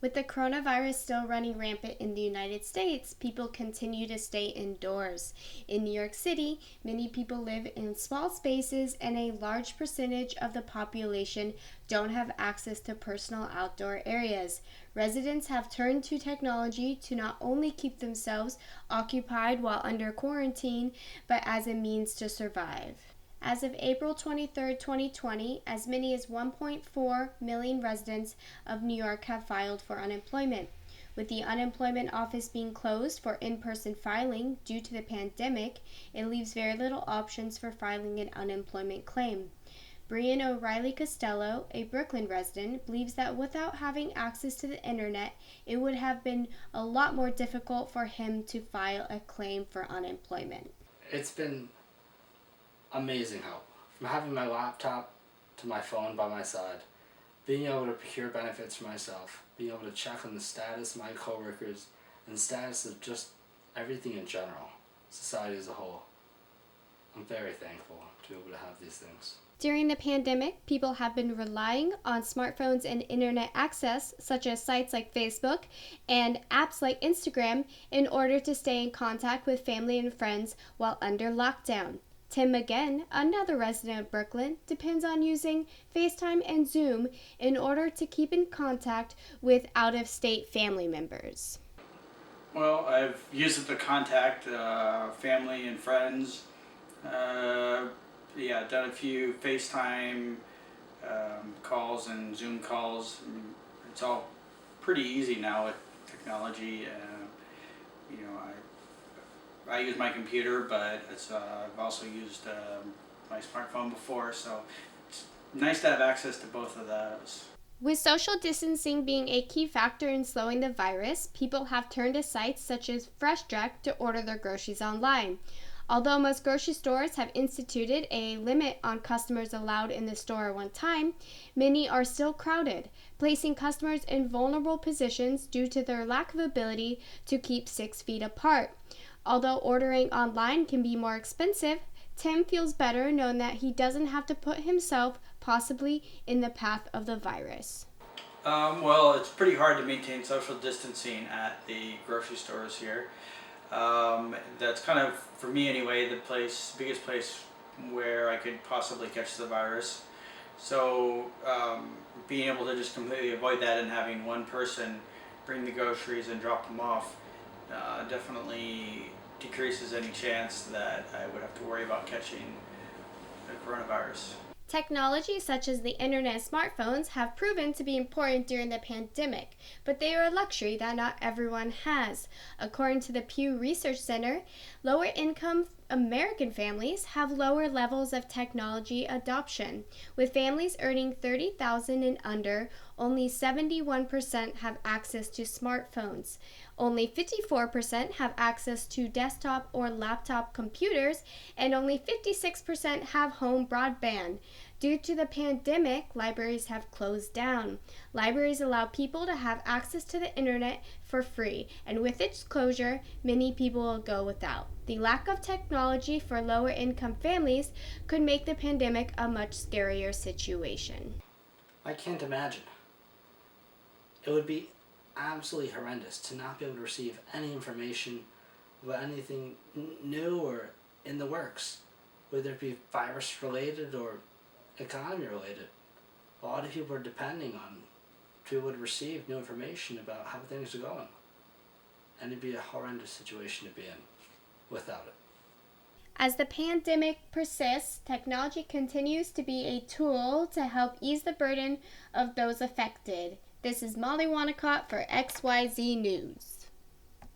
With the coronavirus still running rampant in the United States, people continue to stay indoors. In New York City, many people live in small spaces, and a large percentage of the population don't have access to personal outdoor areas. Residents have turned to technology to not only keep themselves occupied while under quarantine, but as a means to survive. As of April 23, 2020, as many as 1.4 million residents of New York have filed for unemployment. With the unemployment office being closed for in-person filing due to the pandemic, it leaves very little options for filing an unemployment claim. Brian O'Reilly Costello, a Brooklyn resident, believes that without having access to the internet, it would have been a lot more difficult for him to file a claim for unemployment. It's been amazing help. From having my laptop to my phone by my side, being able to procure benefits for myself, being able to check on the status of my coworkers and status of just everything in general, society as a whole. I'm very thankful to be able to have these things. During the pandemic, people have been relying on smartphones and internet access, such as sites like Facebook and apps like Instagram, in order to stay in contact with family and friends while under lockdown. Tim again, another resident of Brooklyn, depends on using FaceTime and Zoom in order to keep in contact with out-of-state family members. Well, I've used it to contact family and friends. Done a few FaceTime calls and Zoom calls. It's all pretty easy now with technology. I use my computer, but I've also used my smartphone before, so it's nice to have access to both of those. With social distancing being a key factor in slowing the virus, people have turned to sites such as FreshDirect to order their groceries online. Although most grocery stores have instituted a limit on customers allowed in the store at one time, many are still crowded, placing customers in vulnerable positions due to their lack of ability to keep 6 feet apart. Although ordering online can be more expensive, Tim feels better knowing that he doesn't have to put himself possibly in the path of the virus. Well, it's pretty hard to maintain social distancing at the grocery stores here. That's kind of, for me anyway, the biggest place where I could possibly catch the virus. So being able to just completely avoid that and having one person bring the groceries and drop them off definitely decreases any chance that I would have to worry about catching the coronavirus. Technology such as the internet and smartphones have proven to be important during the pandemic, but they are a luxury that not everyone has. According to the Pew Research Center, lower-income American families have lower levels of technology adoption. With families earning $30,000 and under, only 71% have access to smartphones. Only 54% have access to desktop or laptop computers, and only 56% have home broadband. Due to the pandemic, libraries have closed down. Libraries allow people to have access to the internet for free, and with its closure, many people will go without. The lack of technology for lower-income families could make the pandemic a much scarier situation. I can't imagine. It would be absolutely horrendous to not be able to receive any information about anything new or in the works, whether it be virus related or economy related. A lot of people are depending on to be able to receive new information about how things are going, and it'd be a horrendous situation to be in without it. As the pandemic persists, technology continues to be a tool to help ease the burden of those affected. This is Molly Wanacott for XYZ News.